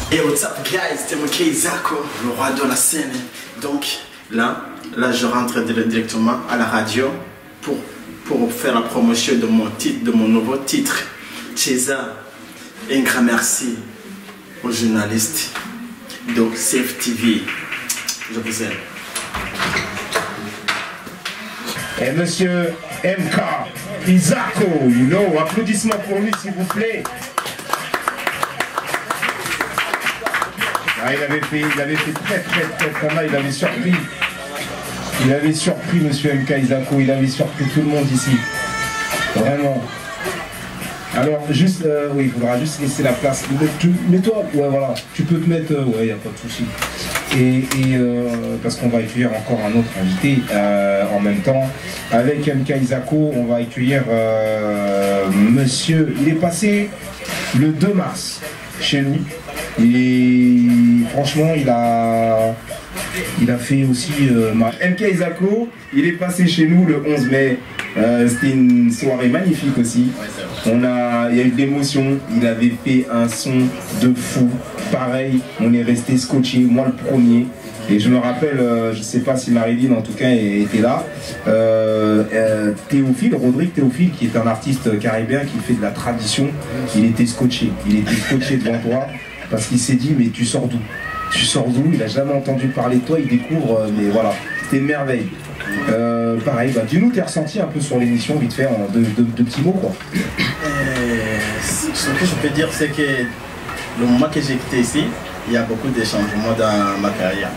Et what's up guys, c'est MK Zako, le roi de la scène. Donc là je rentre directement à la radio pour faire la promotion de mon titre, de mon nouveau titre. César, un grand merci aux journalistes. Donc Safe TV, je vous aime. Et monsieur MK Izako, you know, applaudissements pour lui s'il vous plaît. Ah, il avait fait très mal, il avait surpris. Il avait surpris monsieur MK Izako, il avait surpris tout le monde ici. Vraiment. Alors juste, oui, il faudra juste laisser la place. Mets-toi, ouais voilà, tu peux te mettre, ouais, il n'y a pas de souci. Parce qu'on va accueillir encore un autre invité en même temps. Avec MK Izako, on va accueillir monsieur, il est passé le 2 mars chez nous. Franchement, il a fait aussi MK Izako, il est passé chez nous le 11 mai. C'était une soirée magnifique aussi. Il y a eu de l'émotion, il avait fait un son de fou. Pareil, on est resté scotché, moi le premier. Et je me rappelle, je ne sais pas si Marilyn en tout cas était là, Théophile, Rodrigue Théophile, qui est un artiste caribéen qui fait de la tradition, il était scotché devant toi, parce qu'il s'est dit mais tu sors d'où? Tu sors d'où? Il n'a jamais entendu parler de toi, il découvre, mais voilà, c'était une merveille. Pareil, bah, dis-nous tes ressentis un peu sur l'émission, vite fait, en deux petits mots quoi. Ce que je peux dire, c'est que le moment que j'ai quitté ici, il y a beaucoup de changements dans ma carrière.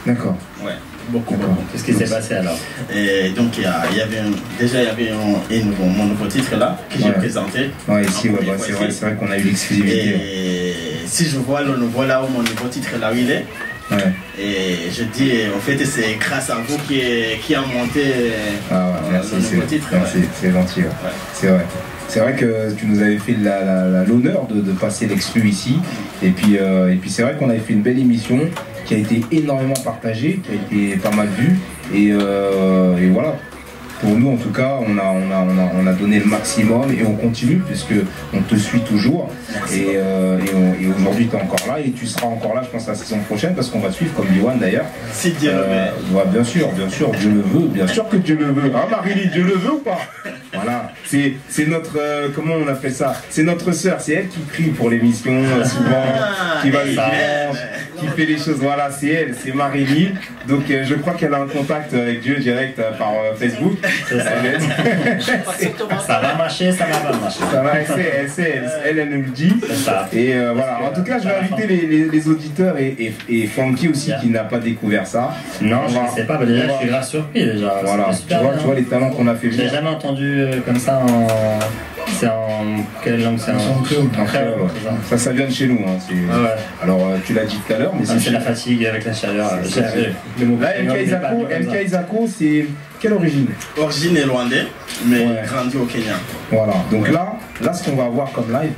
D'accord. Ouais, beaucoup. Qu'est-ce qui s'est passé alors? Et donc il y avait mon nouveau titre là que j'ai présenté. Ouais, ici, ouais, c'est vrai qu'on a eu l'exclusivité. Et si je vois le nouveau là où mon nouveau titre là où il est, ouais. Et je dis en fait c'est grâce à vous qui a monté le nouveau titre. C'est gentil, ouais. Ouais. C'est vrai. C'est vrai que tu nous avais fait l'honneur de passer l'exclu ici. Et puis c'est vrai qu'on avait fait une belle émission qui a été énormément partagée, qui a été pas mal vue. Et voilà. Pour nous en tout cas, on a donné le maximum et on continue puisque on te suit toujours. Et aujourd'hui tu es encore là et tu seras encore là je pense la saison prochaine parce qu'on va suivre comme Diwan d'ailleurs. Si Dieu le veut. Ouais, bien sûr, Dieu le veut, bien sûr que Dieu le veut. Ah Marilyn, Dieu le veut ou pas? Voilà, c'est notre, comment on appelle ça? C'est notre sœur, c'est elle qui prie pour l'émission souvent, qui va le dimanche, qui fait les choses, voilà, c'est elle, c'est Marilyn. Donc je crois qu'elle a un contact avec Dieu direct par Facebook. Ça va marcher, ça va pas marcher. Ça va, elle nous le dit. Et voilà, en tout cas je vais inviter les auditeurs et Funky aussi qui n'a pas découvert ça. Non, je ne sais pas, déjà je suis grave surpris déjà. Voilà, tu vois les talents qu'on a fait venir. J'ai jamais entendu comme ça en... C'est en quelle langue? C'est en créole. Ça vient de chez nous. Hein. Ouais. Alors tu l'as dit tout à l'heure, mais c'est la fatigue avec la chaleur. Là, MK Izako, c'est quelle origine? Origine rwandaise, mais grandi au Kenya. Voilà, donc là ce qu'on va avoir comme live,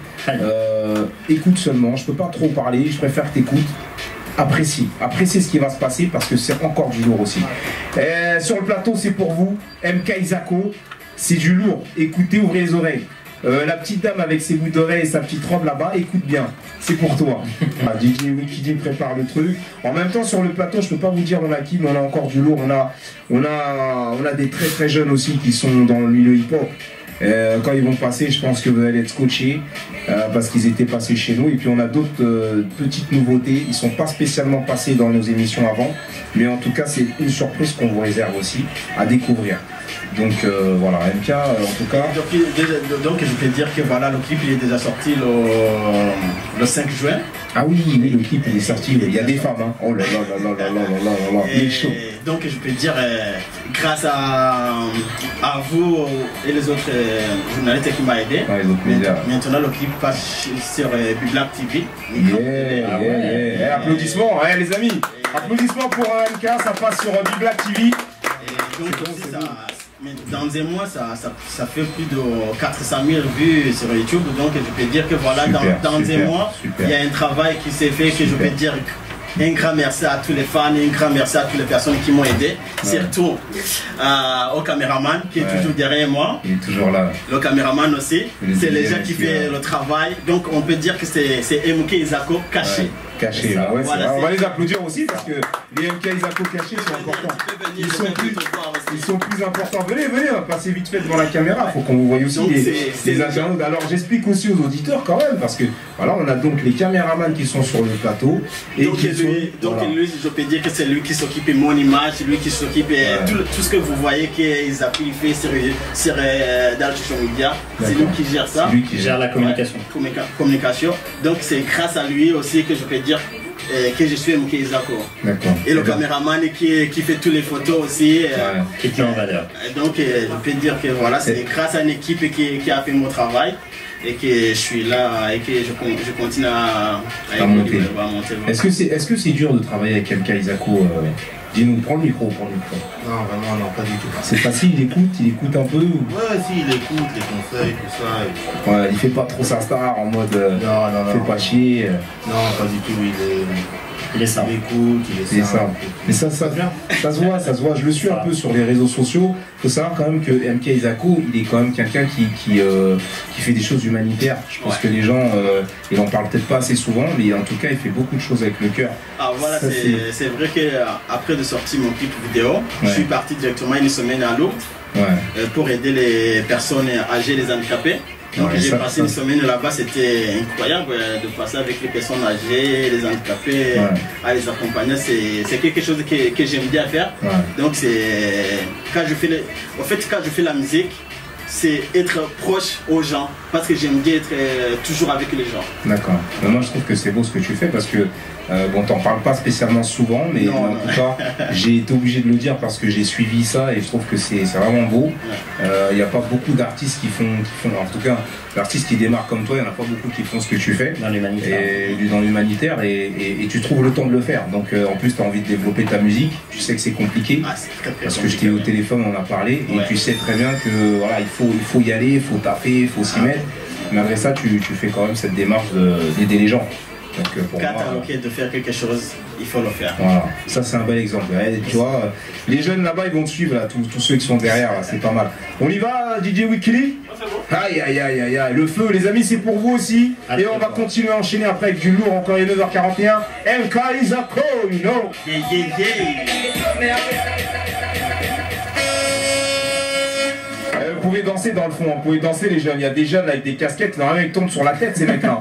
écoute seulement, je peux pas trop parler, je préfère que tu écoutes. Apprécie ce qui va se passer parce que c'est encore du lourd aussi. Sur le plateau, c'est pour vous, MK Izako, c'est du lourd. Écoutez, ouvrez les oreilles. La petite dame avec ses bouts d'oreilles et sa petite robe là-bas, écoute bien, c'est pour toi. DJ Wikidi me prépare le truc. En même temps, sur le plateau, je peux pas vous dire on a qui, mais on a encore du lourd. On a des très jeunes aussi qui sont dans le milieu hip-hop. Quand ils vont passer, je pense que vous allez être scotchés parce qu'ils étaient passés chez nous. Et puis on a d'autres petites nouveautés. Ils sont pas spécialement passés dans nos émissions avant, mais en tout cas c'est une surprise qu'on vous réserve aussi à découvrir. Donc voilà, MK en tout cas. Donc je peux dire que voilà, le clip il est déjà sorti le 5 juin. Ah oui, le clip il est sorti, il y a des femmes, hein. Oh là là, il est chaud. Donc je peux dire, grâce à vous et les autres journalistes qui m'ont aidé, maintenant le clip passe sur Biblac TV. Applaudissements, les amis. Applaudissements pour MK, ça passe sur Biblac TV. Mais dans un mois, ça fait plus de 400 000 vues sur YouTube. Donc je peux dire que voilà, dans un mois, il y a un travail qui s'est fait que je peux dire Un grand merci à tous les fans, un grand merci à toutes les personnes qui m'ont aidé, surtout au caméraman qui est toujours derrière moi. Il est toujours là. Le caméraman aussi, c'est les gens qui font le travail. Donc on peut dire que c'est MK Isako caché. Caché, ouais, voilà, on va les applaudir aussi parce que les MK Isako cachés sont importants. Ils sont plus importants. Venez, on va passer vite fait devant la caméra. Il faut qu'on vous voie aussi les internautes. Alors j'explique aussi aux auditeurs quand même parce que voilà, on a donc les caméramans qui sont sur le plateau. Et donc lui, je peux dire que c'est lui qui s'occupe de mon image, lui qui s'occupe de tout ce que vous voyez qu'Isako fait sur dans les social media. C'est lui qui gère ça. C'est lui qui gère la communication. Donc c'est grâce à lui aussi que je peux dire que je suis MK Isako. Et le caméraman qui fait toutes les photos aussi. Qui est en valeur. Donc je peux dire que voilà, c'est grâce à une équipe qui a fait mon travail et que je suis là et que je continue à monter. Est-ce que c'est dur de travailler avec MK Isako? Dis-nous, prends le micro. Non, vraiment, non, pas du tout. C'est facile, il écoute un peu Ouais, si, il écoute les conseils, tout ça. Ouais, il fait pas trop sa star en mode non, fais pas chier. Non, pas du tout, il est simple. Il écoute, il est simple. Mais ça se voit. Je le suis un peu sur les réseaux sociaux. Il faut savoir quand même que MK Isako, il est quand même quelqu'un qui fait des choses humanitaires. Je pense que les gens, il en parle peut-être pas assez souvent, mais en tout cas, il fait beaucoup de choses avec le cœur. Ah voilà, c'est vrai qu'après de sortir mon clip vidéo, je suis parti directement une semaine à Lourdes pour aider les personnes âgées, les handicapés. Donc j'ai passé une semaine là-bas, c'était incroyable de passer avec les personnes âgées, les handicapés, à les accompagner. C'est quelque chose que j'aime bien faire. Donc quand je fais la musique, c'est être proche aux gens parce que j'aime bien être toujours avec les gens. D'accord. Moi je trouve que c'est beau ce que tu fais parce que bon, t'en parles pas spécialement souvent, mais en tout cas, j'ai été obligé de le dire parce que j'ai suivi ça et je trouve que c'est vraiment beau. Il n'y a pas beaucoup d'artistes qui font, en tout cas, l'artiste qui démarre comme toi, il n'y en a pas beaucoup qui font ce que tu fais. Dans l'humanitaire. Et tu trouves le temps de le faire. Donc en plus, tu as envie de développer ta musique. Tu sais que c'est compliqué. Parce que je t'ai eu au téléphone, on en a parlé. Et tu sais très bien que voilà, il faut y aller, il faut taffer, il faut s'y mettre. Malgré ça, tu fais quand même cette démarche d'aider les gens. Quand tu as de faire quelque chose, il faut le faire. Voilà, ça c'est un bel exemple. Tu vois, les jeunes là-bas ils vont te suivre, là, tous ceux qui sont derrière, c'est pas mal. On y va, DJ Weekly? Aïe aïe aïe aïe aïe, le feu les amis c'est pour vous aussi. Et on va continuer à enchaîner après avec du lourd, encore il est 9h41. MK Isako, you know. Vous pouvez danser dans le fond, vous pouvez danser les jeunes, il y a des jeunes avec des casquettes, normalement ils tombent sur la tête ces mecs là.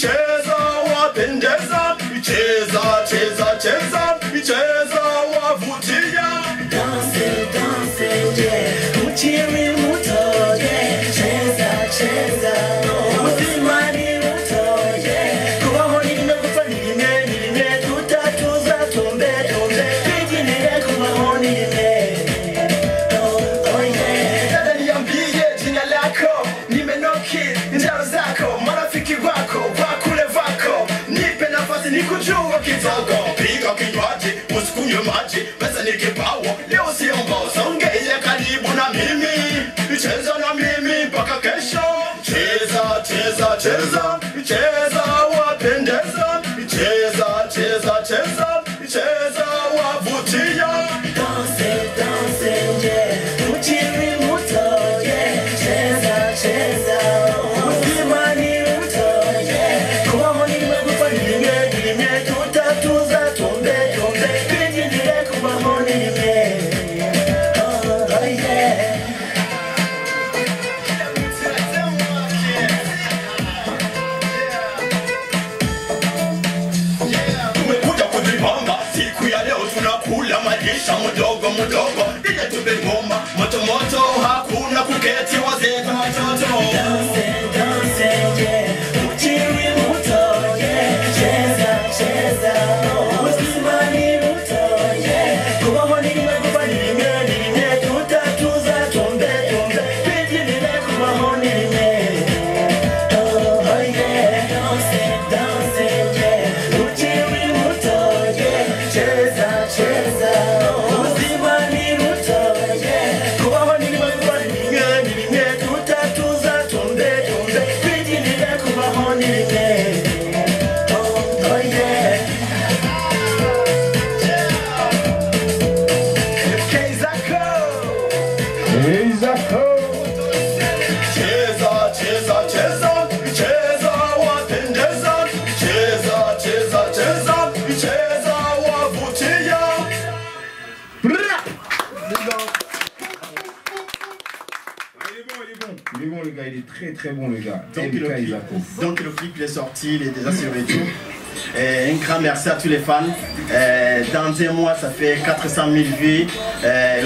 Cheza wapendeza, cheza wavutia. Danse, yeah, uchiri muto, yeah, cheza, uzima ni muto, yeah, kubaho ni nimekufa ni nime, tutatuza tumbe, kwinginile kubaho ni nime. Oh yeah. Dada niambie jina lako, nimenoki njaro zako, marafiki wako, wakule vako, nipe nafasi nikujua kidogo. Piga kinywaji, usikunywe maji, pesa ni kipawa, leo siomba usongee karibu na mimi. Cheza na mimi mpaka kesho. Cheza wapendeza, cheza wavutia. Danse, yeah, uchiri muto, yeah, cheza, uzima ni muto, yeah, kubaho ni nimekufa ni nime, tutatuza tumbe, kwinginile kubaho ni nime. Oh yeah. Très bon le gars. Donc le clip il est sorti, il est déjà sur YouTube. Un grand merci à tous les fans. Dans un mois, ça fait 400 000 vues.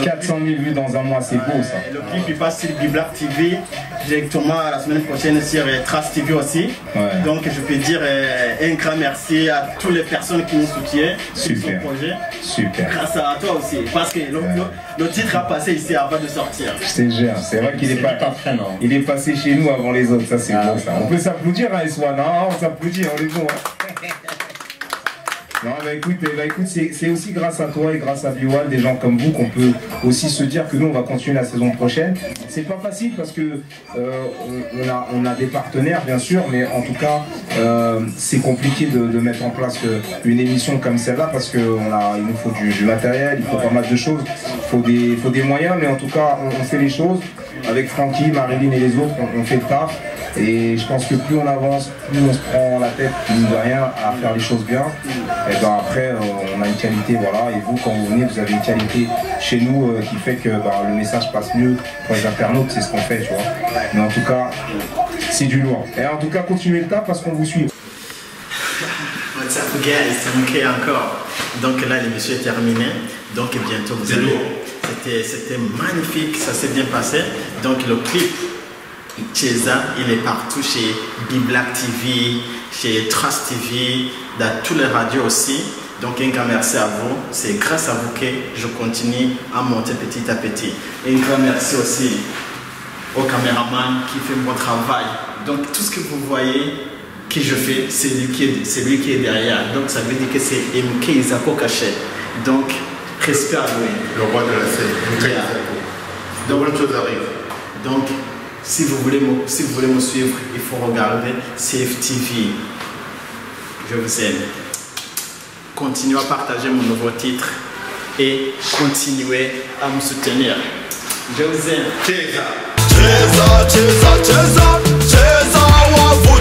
400 000 vues dans un mois, c'est beau ça. Le clip il passe sur Biblac TV, directement la semaine prochaine sur Trace TV aussi. Ouais. Donc je peux dire un grand merci à toutes les personnes qui nous soutiennent sur ce projet. Super. Grâce à toi aussi, parce que le titre a passé ici avant de sortir. Je te jure, c'est vrai qu'il est pas il est passé chez nous avant les autres, ça c'est beau ça. On peut s'applaudir hein, S1, non, on s'applaudit, on est bon. Hein. Non, écoute, c'est aussi grâce à toi et grâce à B1, des gens comme vous, qu'on peut aussi se dire que nous on va continuer la saison prochaine. C'est pas facile parce que on a des partenaires bien sûr, mais en tout cas c'est compliqué de mettre en place une émission comme celle-là parce qu'il nous faut du matériel, il faut pas mal de choses, il faut des moyens, mais en tout cas on fait les choses avec Francky, Marilyn et les autres, on fait le taf. Et je pense que plus on avance, plus on se prend la tête, mine de rien, à faire les choses bien. Et ben après, on a une qualité, voilà. Et vous, quand vous venez, vous avez une qualité chez nous qui fait que le message passe mieux pour les internautes, c'est ce qu'on fait, tu vois. Mais en tout cas, c'est du lourd. Et en tout cas, continuez le taf parce qu'on vous suit. What's up guys, c'est Mouké encore. Donc là, l'émission est terminée. Donc bientôt, vous allez... C'était magnifique, ça s'est bien passé. Donc le clip... Cheza, il est partout chez Biblac TV, chez Trace TV, dans toutes les radios aussi. Donc un grand merci à vous. C'est grâce à vous que je continue à monter petit à petit. Et un grand merci aussi au caméraman qui fait mon travail. Donc tout ce que vous voyez que je fais, c'est lui qui est derrière. Donc ça veut dire que c'est MK Isako caché. Donc respect à lui. Le roi de la scène. Yeah. De bonnes choses arrivent. Donc si vous voulez me suivre, il faut regarder CFTV. Je vous aime. Continuez à partager mon nouveau titre et continuez à me soutenir. Je vous aime. Cheza, Cheza, Cheza, Cheza, Cheza,